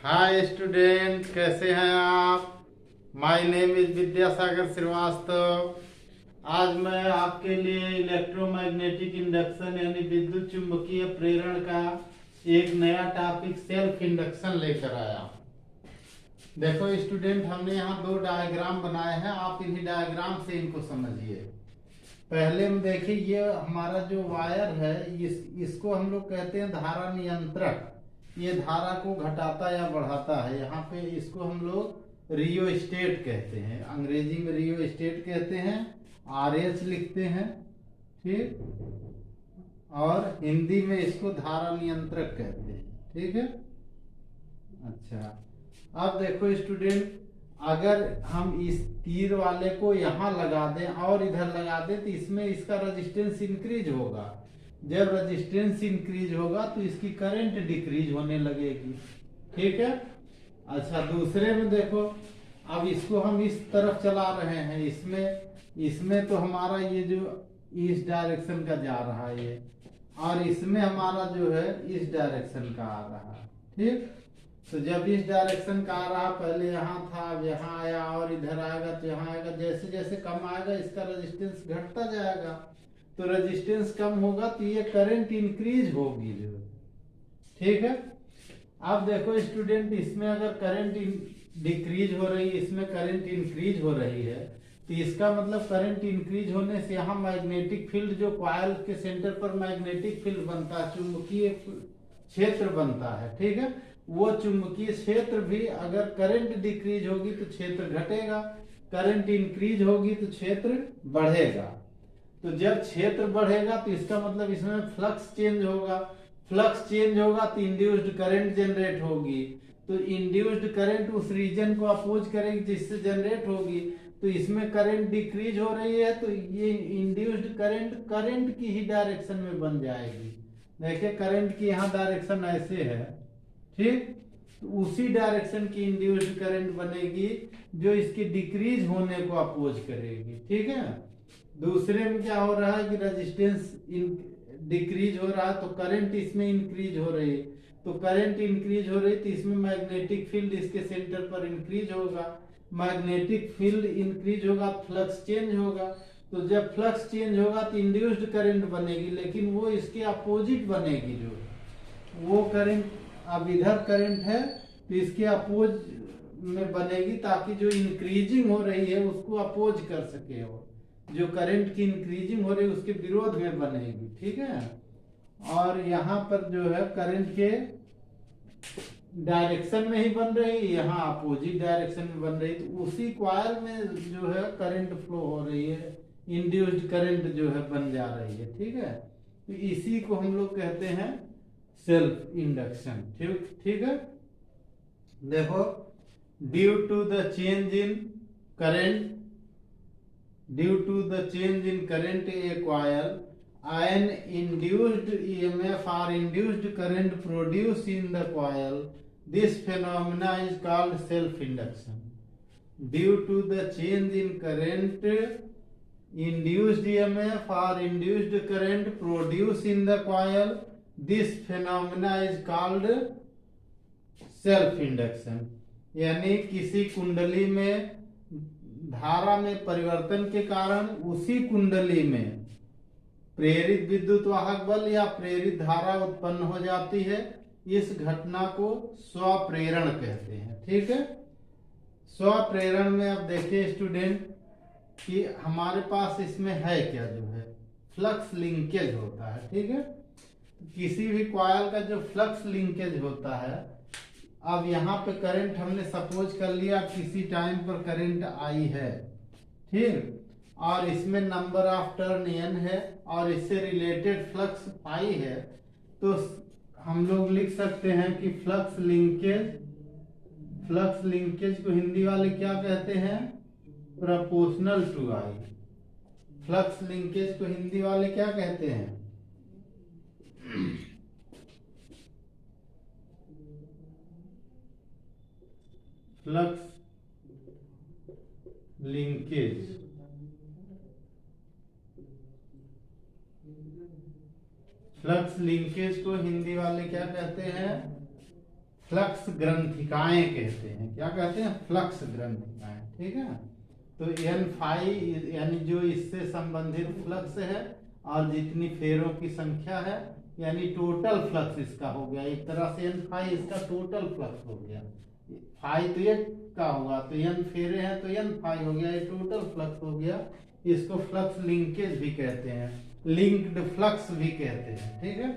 Hi student, कैसे हैं आप। My name is Vidyasagar Srivastava. आज मैं आपके लिए इलेक्ट्रोमैग्नेटिक इंडक्शन यानी विद्युत चुंबकीय प्रेरण का एक नया टॉपिक सेल्फ इंडक्शन लेकर आया। देखो स्टूडेंट, हमने यहाँ दो डायग्राम बनाए हैं, आप इन्हीं डायग्राम से इनको समझिए। पहले में देखिए, ये हमारा जो वायर है इसको हम लोग कहते हैं धारा नियंत्रक। ये धारा को घटाता या बढ़ाता है। यहाँ पे इसको हम लोग रियोस्टेट कहते हैं, अंग्रेजी में रियोस्टेट कहते हैं, आरएच लिखते हैं, ठीक। और हिंदी में इसको धारा नियंत्रक कहते हैं, ठीक है। अच्छा, अब देखो स्टूडेंट, अगर हम इस तीर वाले को यहाँ लगा दें और इधर लगा दें तो इसमें इसका रेजिस्टेंस इंक्रीज होगा। जब रेजिस्टेंस इंक्रीज होगा तो इसकी करंट डिक्रीज होने लगेगी, ठीक है। अच्छा, दूसरे में देखो, अब इसको हम इस तरफ चला रहे हैं, इसमें तो हमारा ये जो इस डायरेक्शन का जा रहा है ये, और इसमें हमारा जो है इस डायरेक्शन का आ रहा है, ठीक। तो जब इस डायरेक्शन का आ रहा, पहले यहाँ था, अब यहाँ आया और इधर आएगा तो यहाँ आएगा, जैसे जैसे कम आएगा इसका रेजिस्टेंस घटता जाएगा। तो रेजिस्टेंस कम होगा तो ये करंट इंक्रीज होगी जो, ठीक है। अब देखो स्टूडेंट, इसमें अगर करंट डिक्रीज हो रही है, इसमें करंट इंक्रीज हो रही है, तो इसका मतलब करंट इंक्रीज होने से यहाँ मैग्नेटिक फील्ड, जो कॉइल के सेंटर पर मैग्नेटिक फील्ड बनता है, चुंबकीय क्षेत्र बनता है, ठीक है, वो चुंबकीय क्षेत्र भी अगर करंट डिक्रीज होगी तो क्षेत्र घटेगा, करंट इंक्रीज होगी तो क्षेत्र बढ़ेगा। तो जब क्षेत्र बढ़ेगा तो इसका मतलब इसमें फ्लक्स चेंज होगा, फ्लक्स चेंज होगा तो इंड्यूस्ड करंट जनरेट होगी। तो इंड्यूस्ड करंट उस रीजन को अपोज करेगी जिससे जनरेट होगी। तो इसमें करंट डिक्रीज हो रही है तो ये इंड्यूस्ड करंट की ही डायरेक्शन में बन जाएगी। देखिए, करंट की यहाँ डायरेक्शन ऐसे है, ठीक। तो उसी डायरेक्शन की इंड्यूस्ड करंट बनेगी जो इसकी डिक्रीज होने को अपोज करेगी, ठीक है। दूसरे में क्या हो रहा है कि रेजिस्टेंस डिक्रीज हो रहा है तो करंट इसमें इंक्रीज हो रही है। तो करंट इंक्रीज हो रही तो इसमें मैग्नेटिक फील्ड इसके सेंटर पर इंक्रीज होगा, मैग्नेटिक फील्ड इंक्रीज होगा, फ्लक्स चेंज होगा। तो जब फ्लक्स चेंज होगा तो इंड्यूस्ड करंट बनेगी, लेकिन वो इसके अपोजिट बनेगी, जो वो करंट अब इधर करंट है तो इसके अपोज में बनेगी, ताकि जो इंक्रीजिंग हो रही है उसको अपोज कर सके, वो जो करंट की इंक्रीजिंग हो रही है उसके विरोध में बनेगी, ठीक है। और यहाँ पर जो है करंट के डायरेक्शन में ही बन रही, यहाँ अपोजिट डायरेक्शन में बन रही, तो उसी कॉइल में जो है करंट फ्लो हो रही है, इंड्यूस्ड करंट जो है बन जा रही है, ठीक है। तो इसी को हम लोग कहते हैं सेल्फ इंडक्शन, ठीक ठीक है। देखो, due to the change in current, due to the change in current a coil, an induced EMF or induced current produced in the coil. This phenomena is called self-induction. Due to the change in current, induced EMF or induced current produced in the coil, this phenomena is called self-induction. यानी किसी कुंडली में धारा में परिवर्तन के कारण उसी कुंडली में प्रेरित विद्युत वाहक बल या प्रेरित धारा उत्पन्न हो जाती है। इस घटना को स्वप्रेरण कहते हैं, ठीक है। स्वप्रेरण में अब देखिए स्टूडेंट कि हमारे पास इसमें है क्या, जो है फ्लक्स लिंकेज होता है, ठीक है। किसी भी कॉइल का जो फ्लक्स लिंकेज होता है, अब यहाँ पे करंट हमने सपोज कर लिया किसी टाइम पर करंट आई है, ठीक, और इसमें नंबर ऑफ टर्न n है और इससे रिलेटेड फ्लक्स पाई है, तो हम लोग लिख सकते हैं कि फ्लक्स लिंकेज को हिंदी वाले क्या कहते हैं, proportional to I. Flux linkage को हिंदी वाले क्या कहते हैं, फ्लक्स लिंकेज, फ्लक्स लिंकेज को हिंदी वाले क्या कहते हैं, फ्लक्स ग्रंथिकाएं कहते हैं। क्या कहते हैं? फ्लक्स ग्रंथिकाएं। ठीक है, तो एन फाई यानी जो इससे संबंधित फ्लक्स है और जितनी फेरों की संख्या है यानी टोटल फ्लक्स इसका हो गया। एक तरह से एन फाई इसका टोटल फ्लक्स हो गया। फाई तो ये का होगा, तो एन फेरे हैं तो एन फाई हो गया, ये टोटल फ्लक्स हो गया। इसको फ्लक्स लिंकेज भी कहते हैं, लिंक्ड फ्लक्स भी कहते हैं। ठीक है,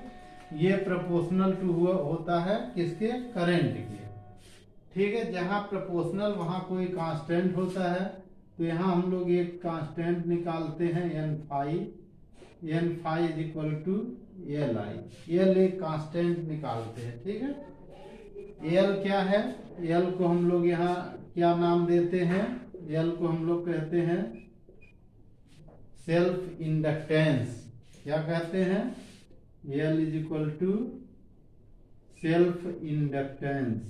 ये प्रोपोर्शनल टू होता है किसके? करंट के। ठीक है, जहां प्रोपोर्शनल वहां कोई कांस्टेंट होता है, तो यहाँ हम लोग एक कांस्टेंट निकालते हैं N phi. N phi is equal to L I. L एक कांस्टेंट निकालते हैं। ठीक है, एल क्या है? एल को हम लोग यहाँ क्या नाम देते हैं? एल को हम लोग कहते हैं सेल्फ इंडक्टेंस। क्या कहते हैं? L is equal to self inductance,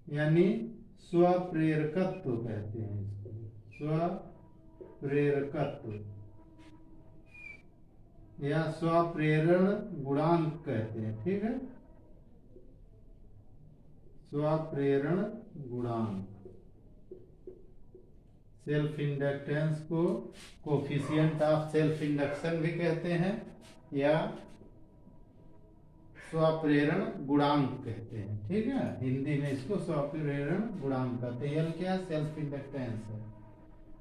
यानी स्वप्रेरकत्व कहते हैं इसको। स्वप्रेरकत्व या स्वप्रेरण गुणांक कहते हैं। ठीक है, स्वप्रेरण गुणांक। सेल्फ इंडक्टेंस को कोफिशिएंट ऑफ सेल्फ इंडक्शन भी कहते हैं या स्वप्रेरण गुणांक कहते हैं। ठीक है, हिंदी में इसको स्वप्रेरण गुणांक कहते हैं। एल क्या? सेल्फ इंडक्टेंस है।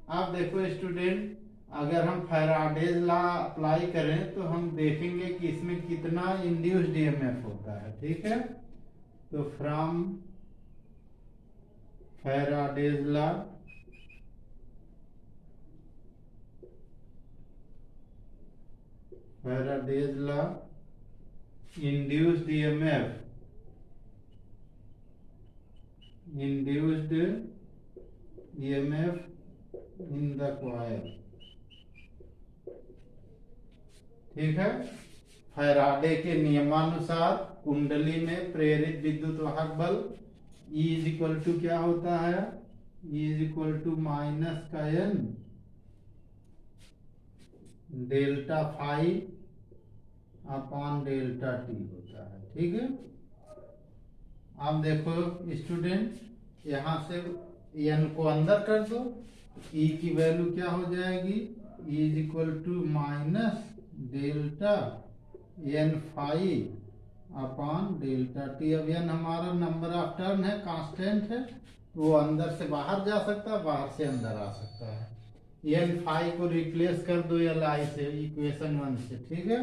आप देखो स्टूडेंट, अगर हम फैराडेज लॉ अप्लाई करें तो हम देखेंगे कि इसमें कितना इंड्यूस्ड ईएमएफ होता है। ठीक है, तो from Faraday's law induced EMF in the coil। ठीक है, फैराडे के नियमानुसार कुंडली में प्रेरित विद्युत वाहक बल E इज इक्वल टू क्या होता है? E is equal to minus का n delta phi upon delta T होता है। ठीक है, अब देखो स्टूडेंट, यहां से n को अंदर कर दो, E की वैल्यू क्या हो जाएगी? E is equal to minus delta n phi upon delta T. अब n हमारा नंबर ऑफ टर्न है, कांस्टेंट है, वो अंदर से बाहर जा सकता है, बाहर से अंदर आ सकता है। n फाई को रिप्लेस कर दो एल आई से, इक्वेशन 1 से। ठीक है,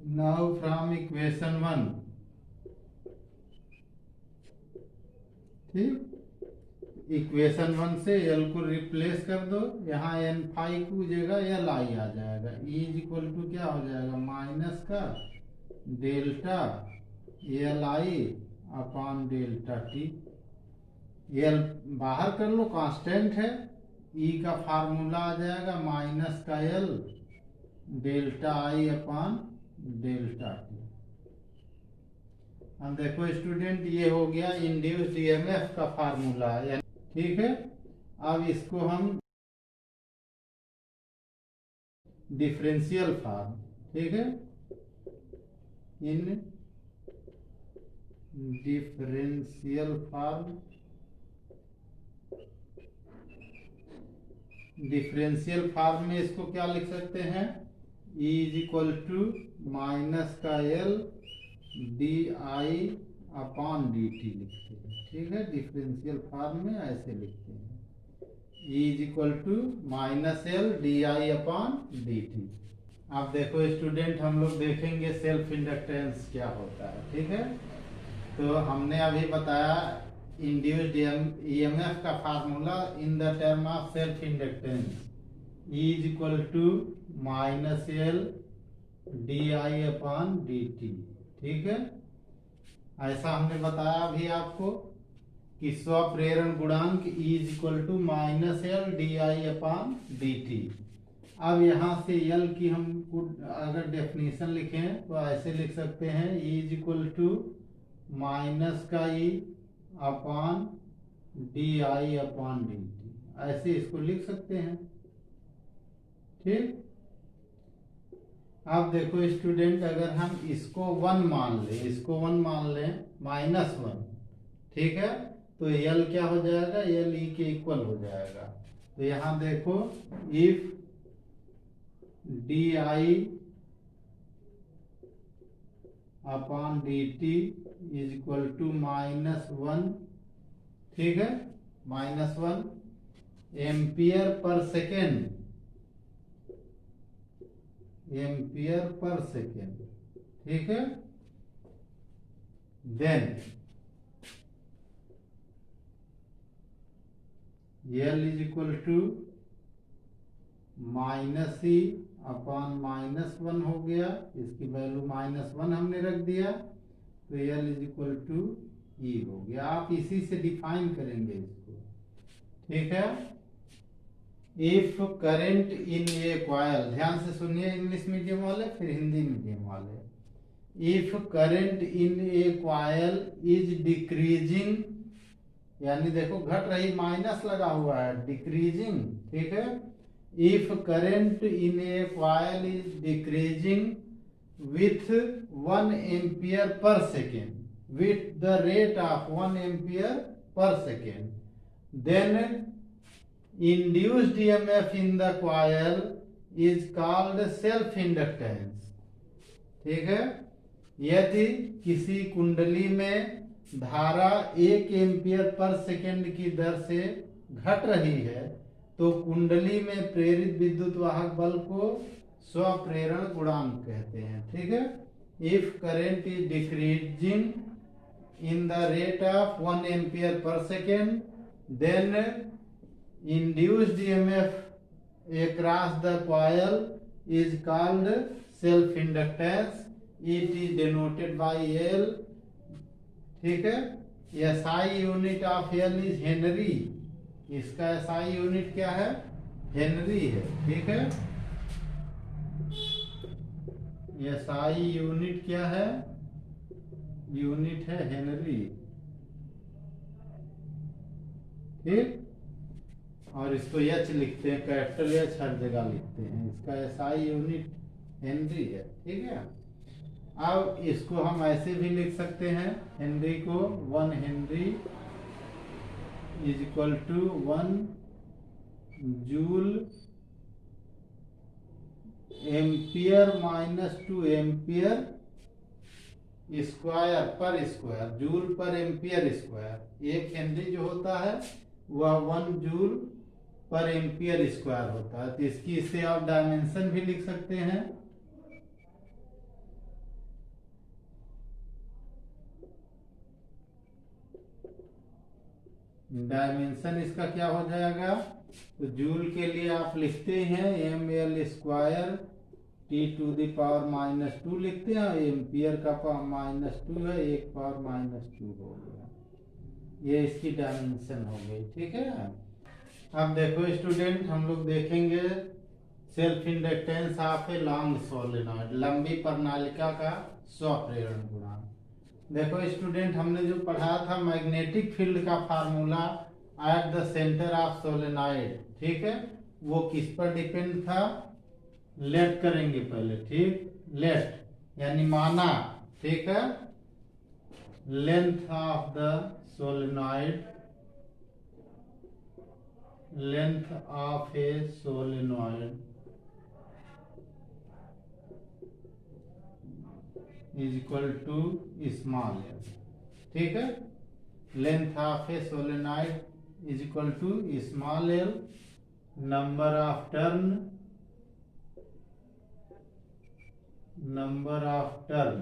नाउ फ्रॉम इक्वेशन 1, ठीक, इक्वेशन 1 से एल को रिप्लेस कर दो, यहाँ एन फाई की जगह एल आई आ जाएगा। ई इज इक्वल टू क्या हो जाएगा? माइनस का delta L I upon delta T. L बाहर कर लो, कांस्टेंट है। ई का फार्मूला आ जाएगा माइनस का एल डेल्टा आई अपॉन डेल्टा टी। हम देखो स्टूडेंट, ये हो गया इंड्यूस्ड ईएमएफ का फार्मूला। ठीक है, अब इसको हम डिफरेंशियल फॉर्म, ठीक है, in differential form, differential form में इसको क्या लिख सकते हैं? E is equal to minus का L D I upon D t लिखते हैं। ठीक है, डिफरेंशियल फॉर्म में ऐसे लिखते हैं, E is equal to minus L D I upon D T. आप देखो स्टूडेंट, हम लोग देखेंगे सेल्फ इंडक्टेंस क्या होता है। ठीक है, तो हमने अभी बताया इंड्यूस्ड ईएमएफ का formula in the term of self inductance, E is equal to minus L D I upon D T. ठीक है, ऐसा हमने बताया अभी आपको कि स्वप्रेरण गुणांक E is equal to minus L D I upon D T. अब यहाँ से L की हम अगर डेफिनेशन लिखें तो ऐसे लिख सकते हैं, E is equal to minus का E अपॉन डी आई अपॉन डी टी, ऐसे इसको लिख सकते हैं। ठीक, अब देखो स्टूडेंट, अगर हम इसको 1 मान लें, इसको 1 मान लें, -1, ठीक है, तो यल क्या हो जाएगा, यल ई के इक्वल हो जाएगा। तो यहां देखो, if D I upon D T is equal to -1, ठीक है, -1 ampere per second, ampere per second, ठीक है, then L is equal to -e upon -1 हो गया, इसकी वैल्यू -1 हमने रख दिया, तो L इज इक्वल टू ई हो गया। आप इसी से डिफाइन करेंगे इसको, ठीक है। If current in a coil, ध्यान से सुनिए इंग्लिश मीडियम वाले, फिर हिंदी मीडियम वाले। If current in a coil is decreasing, यानी देखो घट रही, माइनस लगा हुआ है, डिक्रीजिंग, ठीक है। If current in a coil is decreasing with 1 ampere per second, with the rate of 1 ampere per second, then induced EMF in the coil is called self inductance, ठीक है। यदि किसी कुंडली में धारा 1 एम्पियर पर सेकेंड की दर से घट रही है, तो कुंडली में प्रेरित विद्युत वाहक बल को स्वप्रेरण गुणांक कहते हैं, ठीक है। If current is decreasing in the rate of 1 ampere per second, then induced EMF across the coil is called self inductance. It is denoted by L, ठीक है। SI unit of L is Henry, इसका SI unit क्या है, Henry है, ठीक है। SI unit क्या है, यूनिट है हेनरी, ठीक। और इसको एच लिखते हैं, कैपिटल एच हर जगह लिखते हैं, इसका एसआई यूनिट हेनरी है, ठीक है। अब इसको हम ऐसे भी लिख सकते हैं, हेनरी को 1 henry is equal to 1 joule ampere -2 ampere square per square, joule per ampere square. एक हेनरी जो होता है वह 1 जूल पर एम्पियर स्क्वायर होता है। तो इसकी इससे आप डायमेंशन भी लिख सकते हैं, डायमेंशन इसका क्या हो जाएगा, तो जूल के लिए आप लिखते हैं ml स्क्वायर T⁻⁻2 लिखते हैं, एम्पियर का -2 है, 1 पावर -2 हो गया, ये इसकी डायमेंशन हो गई, ठीक है। अब देखो स्टूडेंट, हम लोग देखेंगे self inductance of a long solenoid, लंबी प्रणालिका का स्वप्रेरण गुणांक। देखो स्टूडेंट, हमने जो पढ़ा था मैग्नेटिक फील्ड का formula eight the centre of solenoid, ठीक है, वो किस पर डिपेंड था, लेट करेंगे पहले, ठीक, लेट यानी माना, ठीक है, length of the solenoid, length of a solenoid is equal to small L, ठीक है। Length of a solenoid is equal to small L, number of turn, number of turn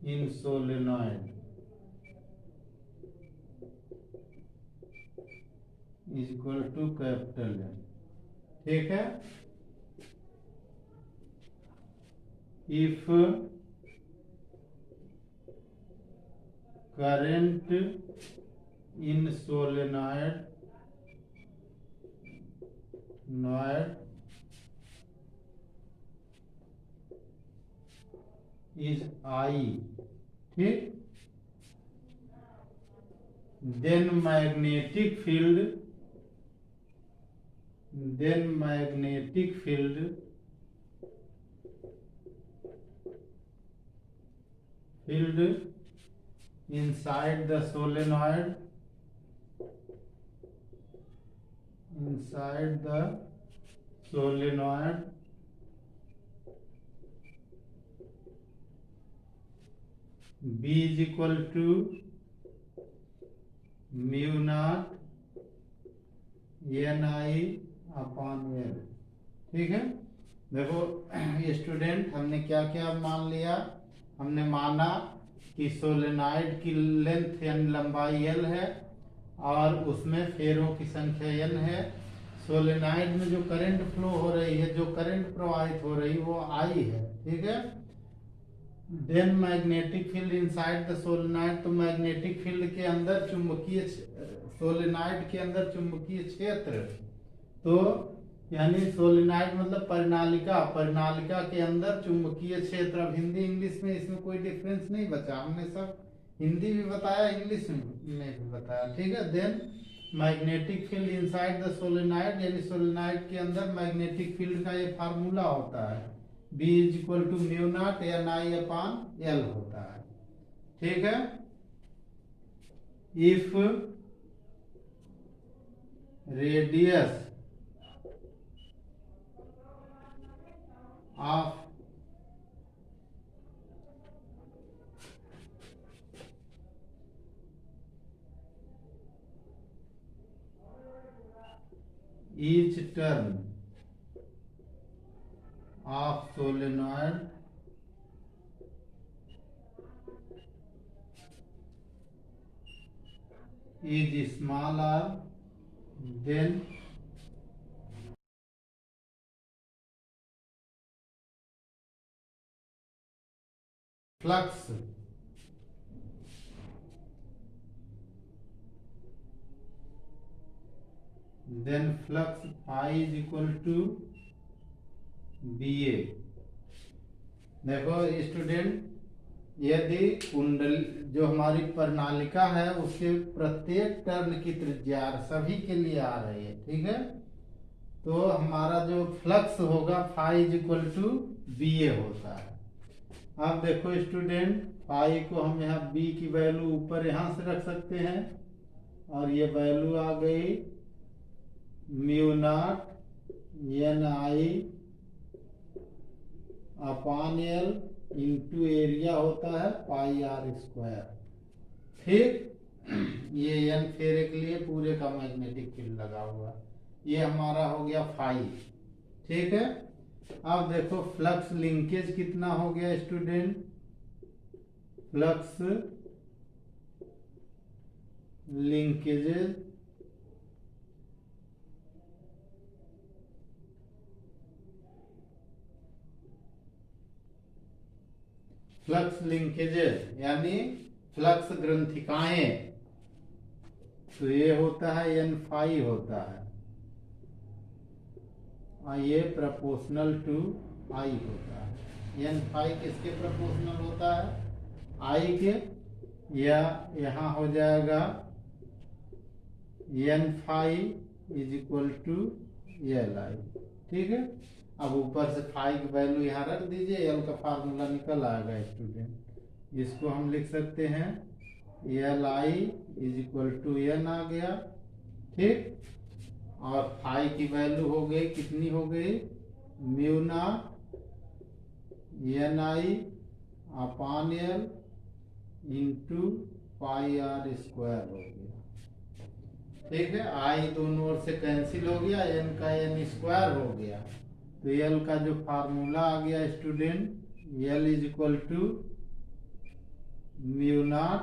in solenoid is equal to capital N, ठीक है। if current in solenoid is I, ठीक, then magnetic field then magnetic field inside the solenoid B is equal to mu naught Ni upon L। ठीक है, देखो student, हमने क्या क्या मान लिया। हमने माना कि सोलेनॉइड की लेंथ यानी लंबाई L है और उसमें फेरों की संख्या N है। सोलेनॉइड में जो करंट फ्लो हो रही है, जो करंट प्रवाहित हो रही है वो I है। ठीक है, then magnetic field inside the solenoid, तो मैग्नेटिक फील्ड के अंदर चुंबकीय, सोलेनॉइड के अंदर चुंबकीय क्षेत्र, तो यानी सोलेनॉइड मतलब परिनालिका के अंदर चुंबकीय क्षेत्र। अब हिंदी इंग्लिश में इसमें कोई डिफरेंस नहीं बचा, हमने सब हिंदी भी बताया, इंग्लिश में भी बताया। ठीक है, then magnetic field inside the solenoid, यानी सोलेनॉइड के अंदर मैग्नेटिक फील्ड का ये फार्मूला होता है, B is equal to mu naught Ni upon L होता है। ठीक है, इफ radius of each turn of solenoid is smaller than flux, then flux phi is equal to BA। देखो स्टूडेंट, यदि कुंडल जो हमारी प्रणालिका है उसके प्रत्येक टर्न की त्रिज्या सभी के लिए आ रही है, ठीक है, तो हमारा जो फ्लक्स होगा phi is equal to BA होता है। अब देखो स्टूडेंट, फाई को हम यहाँ B की वैल्यू ऊपर यहाँ से रख सकते हैं और ये वैल्यू आ गई mu naught Ni upon L into area होता है पाई R स्क्वायर। ठीक, ये N फेरे के लिए पूरे का मैग्नेटिक फील्ड लगा हुआ, ये हमारा हो गया फाई। ठीक है, अब देखो फ्लक्स लिंकेज कितना हो गया स्टूडेंट, फ्लक्स लिंकेजेस यानी फ्लक्स ग्रंथिकाएं, तो ये होता है N फाई होता है और ये प्रपोर्शनल टू I होता है। N फाई किसके प्रपोर्शनल होता है, I के, या यहाँ हो जाएगा N phi is equal to Li। ठीक है, अब ऊपर से फाई की वैल्यू यहाँ रख दीजिए, L का फार्मूला निकल आएगा स्टूडेंट। इसको हम लिख सकते हैं Li is equal to N आ गया। ठीक, और फाई की वैल्यू हो गई, कितनी हो गई, mu naught Ni upon L into pi R square हो गया। ठीक है, आई दोनों ओर से कैंसिल हो गया, N का N स्क्वायर हो गया, तो L का जो फार्मूला आ गया student, L is equal to mu naught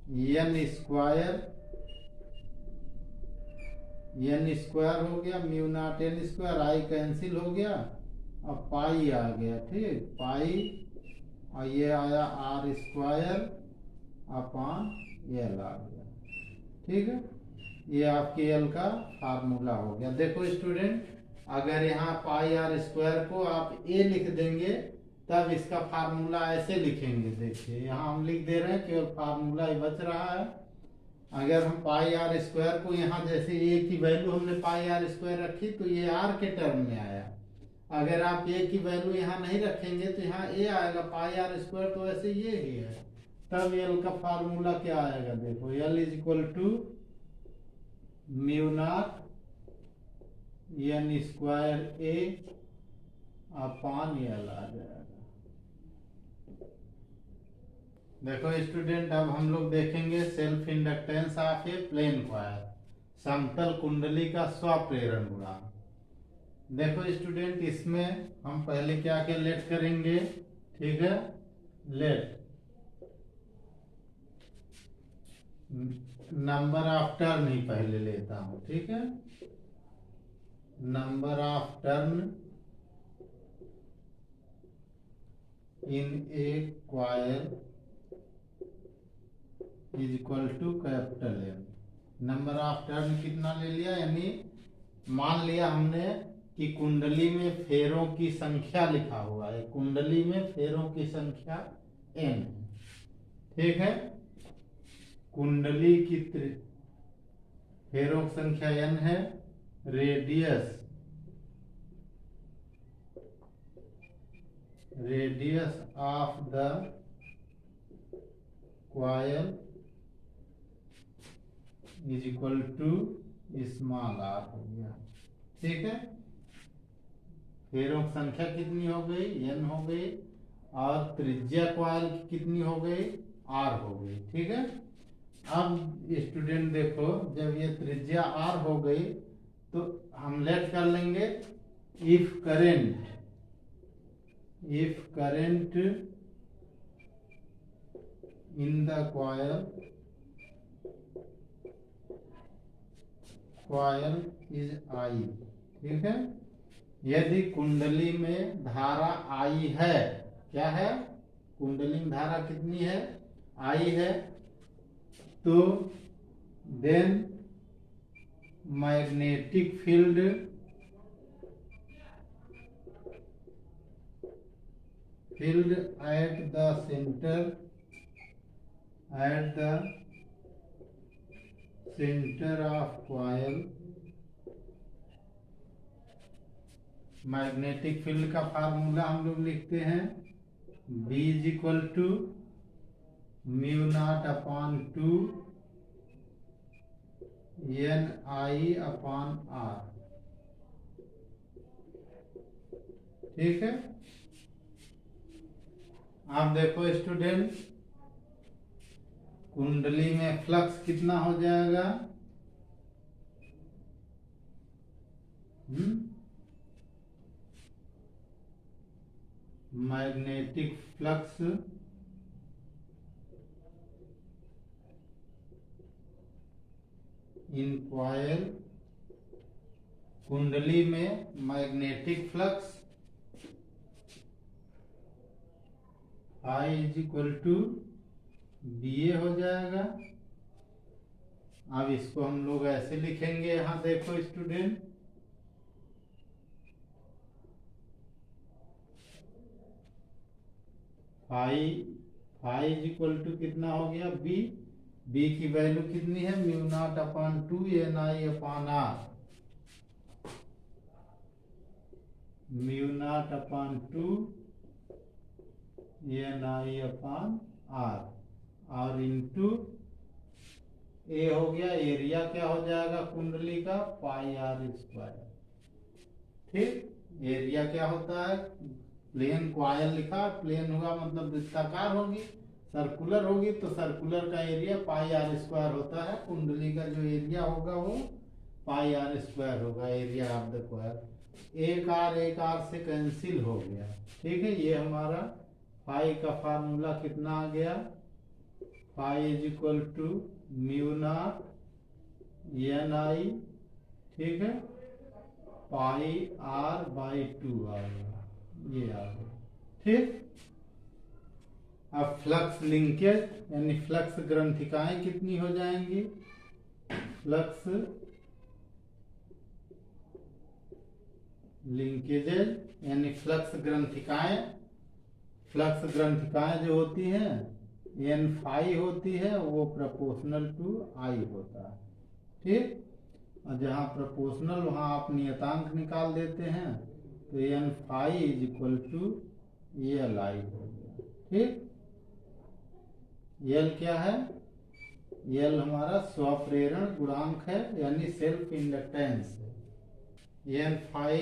N square हो गया, mu naught N square, I cancel हो गया, अब पाई आ गया। ठीक, पाई और ये आया R स्क्वायर अपॉन L आ गया। ठीक है, ये आपके L का फार्मूला हो गया। देखो स्टूडेंट, अगर यहाँ पाई R स्क्वायर को आप A लिख देंगे तब इसका फार्मूला ऐसे लिखेंगे। देखिए यहाँ हम लिख दे रहे हैं, केवल फार्मूला ही बच रहा है। अगर हम पाई आर स्क्वायर को यहाँ जैसे ए की वैल्यू हमने पाई आर स्क्वायर रखी तो ये आर के टर्म में आया। अगर आप ए की वैल्यू यहाँ नहीं रखेंगे तो यहाँ ए आएगा, पाई आर स्क्वायर तो ऐसे ये ही है। तब एल का फार्मूला क्या आएगा, देखो L is equal to mu naught N square A upon L आ जाएगा। देखो स्टूडेंट, अब हम लोग देखेंगे self inductance of a plane coil, समतल कुंडली का स्वप्रेरण गुणांक। देखो स्टूडेंट, इसमें हम पहले क्या क्या लेट करेंगे, ठीक है, लेट नंबर ऑफ टर्न ही पहले लेता हूं, ठीक है, number of turn in a coil is equal to capital M. Number of turn कितना ले लिया, यानी मान लिया हमने कि कुंडली में फेरों की संख्या लिखा हुआ है, कुंडली में फेरों की संख्या n, ठीक है, कुंडली की फेरों की संख्या n है, radius of the coil is equal to small R हो गया, ठीक है। फेरों की संख्या कितनी हो गई, n हो गई, और त्रिज्या कॉइल कितनी हो गई, r हो गई, ठीक है। अब स्टूडेंट देखो, जब ये त्रिज्या r हो गई तो हम लेट कर लेंगे if current in the coil is I, ठीक है। यदि कुंडली में धारा I है, क्या है, कुंडली में धारा कितनी है, I है, तो then magnetic field at the centre of coil, magnetic field का फार्मूला हम लोग लिखते हैं B is equal to mu naught upon 2 N I upon R, ठीक है। आप देखो स्टूडेंट, कुंडली में फ्लक्स कितना हो जाएगा, मैग्नेटिक फ्लक्स इन कॉइल, कुंडली में magnetic flux I is equal to BA हो जाएगा। अब इसको हम लोग ऐसे लिखेंगे, यहां देखो student, phi is equal to कितना हो गया, B की वैल्यू कितनी है, mu naught upon 2 N I upon R, mu naught upon 2 N I upon R, और इंटू ए हो गया, एरिया क्या हो जाएगा कुंडली का, पाई आर स्क्वायर, ठीक। एरिया क्या होता है, प्लेन कॉइल लिखा, प्लेन होगा मतलब वृत्ताकार होगी, सर्कुलर होगी तो सर्कुलर का एरिया पाई आर स्क्वायर होता है, कुंडली का जो एरिया होगा वो पाई आर स्क्वायर होगा, एरिया ऑफ द कॉइल। एक आर से कैंसिल हो गया, ठीक है। ये हमारा फाई का फार्मूला कितना आ गया, phi is equal to mu naught N I, ठीक है, पाई आर बाई 2 आ गया, ये आ गया, ठीक। अब फ्लक्स लिंकेज यानी फ्लक्स ग्रंथिकाएं कितनी हो जाएंगी, फ्लक्स लिंकेजेज यानी फ्लक्स ग्रंथिकाएं जो होती हैं एन फाई होती है वो प्रोपोर्शनल टू आई होता है, ठीक। और जहाँ प्रोपोर्शनल वहाँ आप नियतांक निकाल देते हैं, तो N phi is equal to L I हो गया, ठीक। एल क्या है? एल हमारा स्वप्रेरण गुणांक है, यानी सेल्फ इंडक्टेंस है। N phi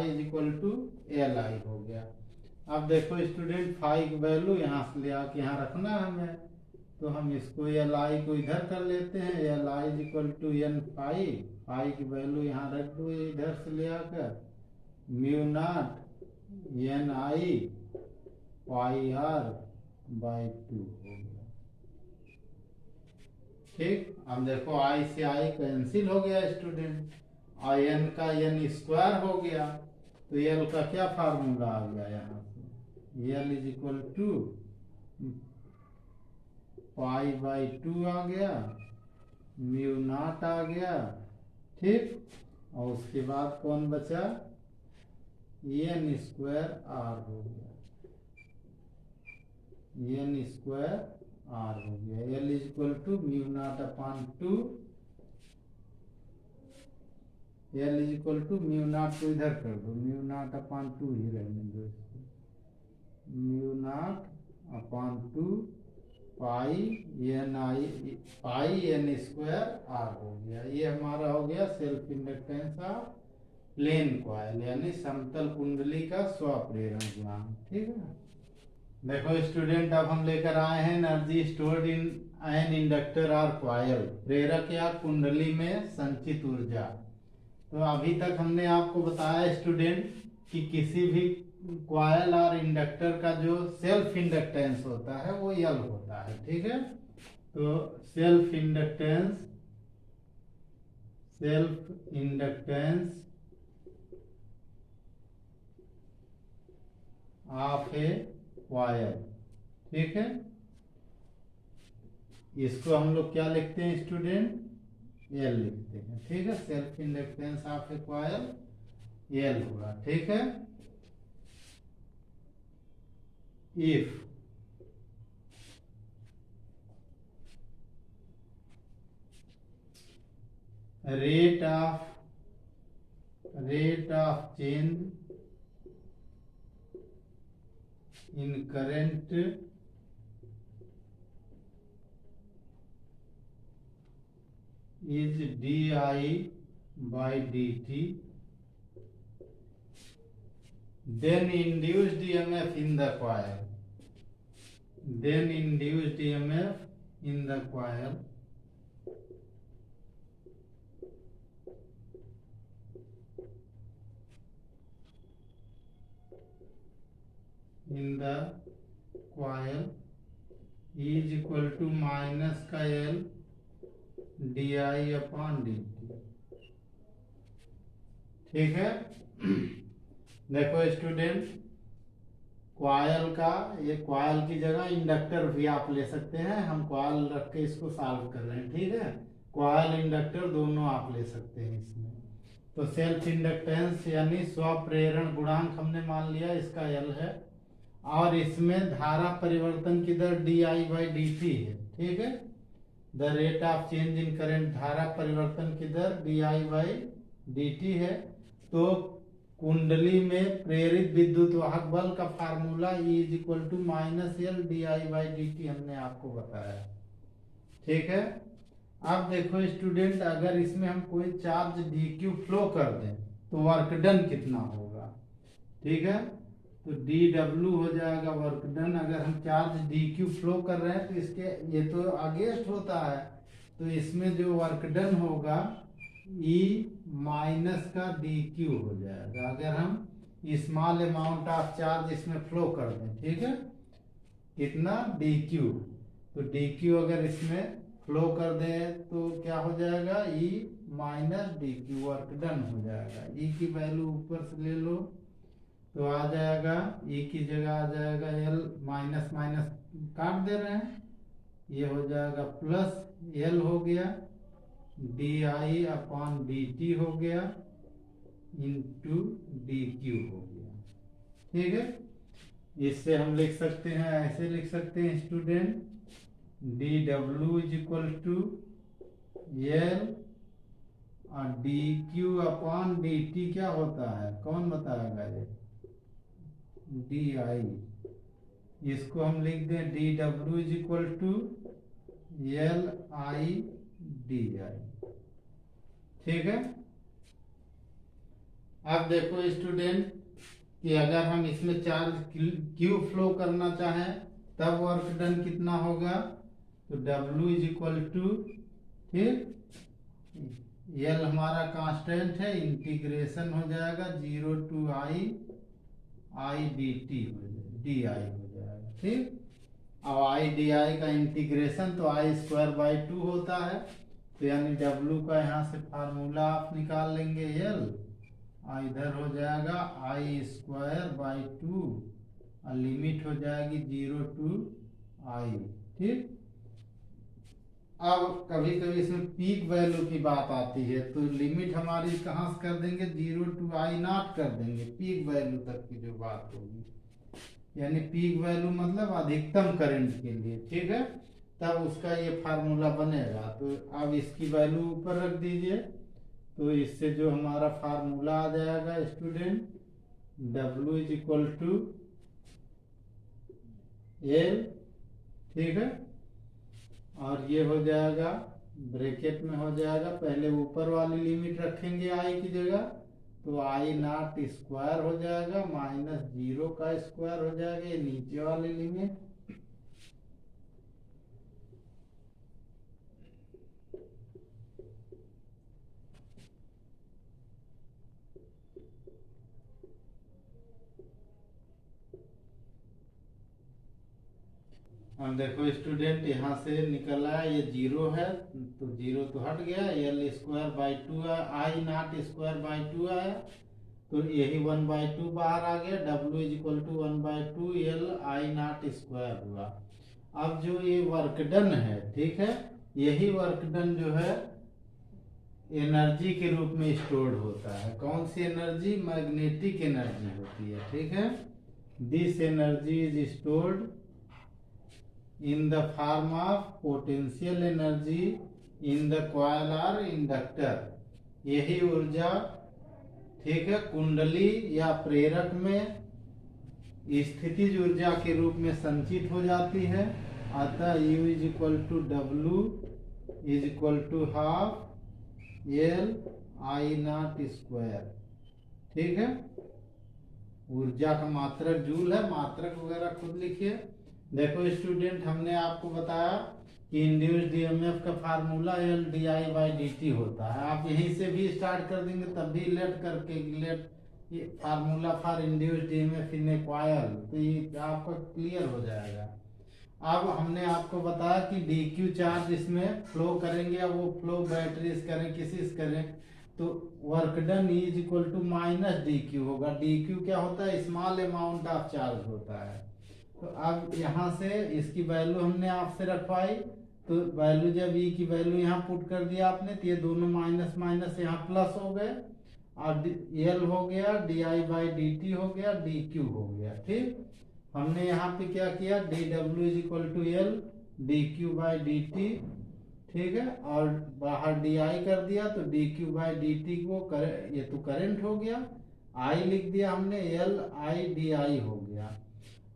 is equal to L I हो गया। अब देखो स्टूडेंट, फाई की वैल्यू यहाँ से ले आके यहाँ रखना है हमें, तो हम इसको एल आई को इधर कर लेते हैं। L I is equal to N phi, phi की वैल्यू यहाँ रख दो इधर से ले आकर, mu naught N I pi R by 2 हो गया, ठीक। अब देखो आई से आई कैंसिल हो गया स्टूडेंट, और एन का एन स्क्वायर हो गया, तो एल का क्या फार्मूला आ गया यहाँ से, L is equal to pi by 2 आ गया, म्यू नॉट आ गया, ठीक। और उसके बाद कौन बचा, एन स्क्वायर आर हो गया, एन स्क्वायर आर हो गया। L is equal to mu naught upon 2, L is equal to mu naught को इधर कर दो, म्यू नॉट अपॉन 2 ही रहने दो इसको, mu naught upon 2 pi N square R हो गया। ये हमारा हो गया self inductance of plane coil, यानी समतल कुंडली का स्वप्रेरण गुणांक, ठीक है। देखो स्टूडेंट, अब हम लेकर आए हैं energy stored in an inductor और कॉइल, प्रेरक या कुंडली में संचित ऊर्जा। तो अभी तक हमने आपको बताया स्टूडेंट कि किसी भी कॉइल और इंडक्टर का जो सेल्फ इंडक्टेंस होता है वो यल होता है, ठीक है। तो self inductance of A coil, ठीक है। इसको हम लोग क्या लिखते हैं स्टूडेंट, एल लिखते हैं, ठीक है। Self inductance of A coil L होगा, ठीक है। If rate of change in current is di by dt, then induced EMF in the coil, is equal to minus का L di अपॉन dt, ठीक है। देखो स्टूडेंट, कॉइल का, ये coil की जगह इंडक्टर भी आप ले सकते हैं, हम कॉइल रख के इसको सॉल्व कर रहे हैं, ठीक है। कॉइल इंडक्टर दोनों आप ले सकते हैं इसमें। तो सेल्फ इंडक्टेंस यानी स्वप्रेरण गुणांक हमने मान लिया इसका एल है, और इसमें धारा परिवर्तन की दर d i by D t है, ठीक है। The rate of change in current, धारा परिवर्तन की दर d i by D t है। तो कुंडली में प्रेरित विद्युत वाहक बल का formula E is equal to minus L D i by D t हमने आपको बताया, ठीक है। अब देखो स्टूडेंट, अगर इसमें हम कोई चार्ज dq फ्लो कर दें तो वर्क डन कितना होगा, ठीक है। तो dw हो जाएगा वर्क डन। अगर हम चार्ज dq फ्लो कर रहे हैं तो इसके, ये तो अगेंस्ट होता है, तो इसमें जो वर्क डन होगा E माइनस का dq हो जाएगा, अगर हम स्मॉल अमाउंट ऑफ चार्ज इसमें फ्लो कर दें, ठीक है। कितना, dq। तो dq अगर इसमें फ्लो कर दें तो क्या हो जाएगा, E minus dq, work done हो जाएगा। E की वैल्यू ऊपर से ले लो तो आ जाएगा, E की जगह आ जाएगा L, माइनस माइनस काट दे रहे हैं, ये हो जाएगा प्लस L हो गया, D I upon D T हो गया, इंटू डी क्यू हो गया, ठीक है। इससे हम लिख सकते हैं, ऐसे लिख सकते हैं student, d W is equal to L और d q upon D t क्या होता है, कौन बताएगा ये, डी आई। इसको हम लिख दें D W is equal to L I D I. ठीक है। अब देखो स्टूडेंट कि अगर हम इसमें चार्ज क्यू फ्लो करना चाहें तब वर्क डन कितना होगा, तो W इज इक्वल टू, फिर एल हमारा कांस्टेंट है, इंटीग्रेशन हो जाएगा 0 to I D T D I हो जाएगा। ठीक। अब आई डी आई का इंटीग्रेशन तो आई स्क्वायर बाई 2 होता है, तो यानी W का यहाँ से फार्मूला आप निकाल लेंगे एल, इधर हो जाएगा आई स्क्वायर बाई 2 और लिमिट हो जाएगी 0 टू आई। ठीक। अब कभी कभी इसमें पीक वैल्यू की बात आती है, तो लिमिट हमारी कहाँ से कर देंगे, 0 टू आई नॉट कर देंगे, पीक वैल्यू तक की जो बात होगी, यानी पीक वैल्यू मतलब अधिकतम करंट के लिए। ठीक है। तब उसका ये फार्मूला बनेगा। तो अब इसकी वैल्यू ऊपर रख दीजिए, तो इससे जो हमारा फार्मूला आ जाएगा student, W is equal to L. ठीक है। और ये हो जाएगा ब्रैकेट में हो जाएगा, पहले ऊपर वाली लिमिट रखेंगे आई की जगह, तो आई नॉट स्क्वायर हो जाएगा माइनस 0 का स्क्वायर हो जाएगा, ये नीचे वाली लिमिट। हम देखो स्टूडेंट यहाँ से निकला है, ये 0 है तो 0 तो हट गया, एल स्क्वायर बाई 2 है, आई नॉट स्क्वायर बाई 2 आया, तो यही 1 बाई 2 बाहर आ गया, W is equal to 1 by 2 L I naught square हुआ। अब जो ये वर्क डन है, ठीक है, यही वर्क डन जो है एनर्जी के रूप में स्टोर्ड होता है। कौन सी एनर्जी, मैग्नेटिक एनर्जी होती है। ठीक है। This energy is stored in the form of potential energy in the coil or inductor। यही ऊर्जा, ठीक है, कुंडली या प्रेरक में स्थितिज ऊर्जा के रूप में संचित हो जाती है। अतः U is equal to W is equal to half L I naught square. ठीक है। ऊर्जा का मात्रक जूल है, मात्रक वगैरह खुद लिखिए। देखो स्टूडेंट, हमने आपको बताया कि इंड्यूस्ड ईएमएफ का formula L D i by D T होता है। आप यहीं से भी स्टार्ट कर देंगे, तब भी लेट करके let formula for induced EMF in a coil, तो ये आपका क्लियर हो जाएगा। अब हमने आपको बताया कि डी क्यू चार्ज इसमें फ्लो करेंगे, वो फ्लो बैटरीज करें, किसी से करें, तो work done is equal to minus D Q होगा। डी क्यू क्या होता है, स्मॉल अमाउंट ऑफ चार्ज होता है। तो अब यहाँ से इसकी वैल्यू हमने आपसे रखवाई, तो वैल्यू जब ई की वैल्यू यहाँ पुट कर दिया आपने, तो ये दोनों माइनस माइनस यहाँ प्लस हो गए, और एल हो गया, D i by D T हो गया, डी क्यू हो गया। ठीक। हमने यहाँ पे क्या किया, D W is equal to L D Q by D T. ठीक है। और बाहर डी आई कर दिया, तो D Q by D T को ये तो करंट हो गया, आई लिख दिया हमने, एल आई डी आई हो गया।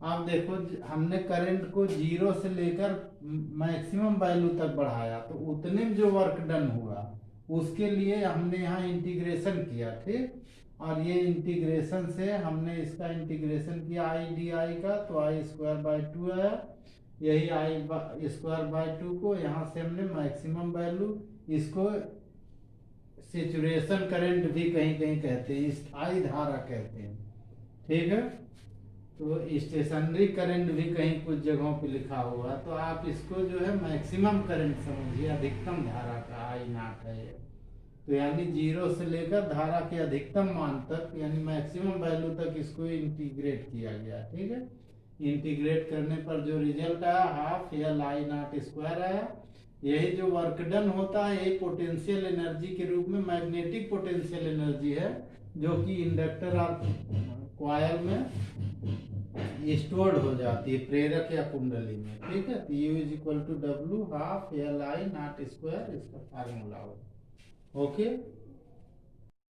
अब देखो, हमने करंट को 0 से लेकर मैक्सिमम वैल्यू तक बढ़ाया, तो उतने में जो वर्क डन हुआ उसके लिए हमने यहाँ इंटीग्रेशन किया। ठीक। और ये इंटीग्रेशन से हमने इसका इंटीग्रेशन किया आई डी आई का, तो आई स्क्वायर बाई 2 आया, यही आई स्क्वायर बाई 2 को यहाँ से हमने मैक्सिमम वैल्यू, इसको सैचुरेशन करंट भी कहीं कहीं कहते हैं, स्थायी धारा कहते हैं। ठीक है। तो स्टेशनरी करंट भी कहीं कुछ जगहों पे लिखा हुआ है, तो आप इसको जो है मैक्सिमम करंट समझिए, अधिकतम धारा का आई नॉट है। तो यानी 0 से लेकर धारा के अधिकतम मान तक, यानी मैक्सिमम वैल्यू तक इसको इंटीग्रेट किया गया। ठीक है। इंटीग्रेट करने पर जो रिजल्ट आया, half L I naught square आया, यही जो वर्क डन होता है यही पोटेंशियल एनर्जी के रूप में मैग्नेटिक पोटेंशियल एनर्जी है, जो कि इंडक्टर और कॉइल में स्टोर्ड हो जाती है, प्रेरक या कुंडली में। ठीक है, तो U is equal to W half L I naught square, इसका फार्मूला हो। ओके।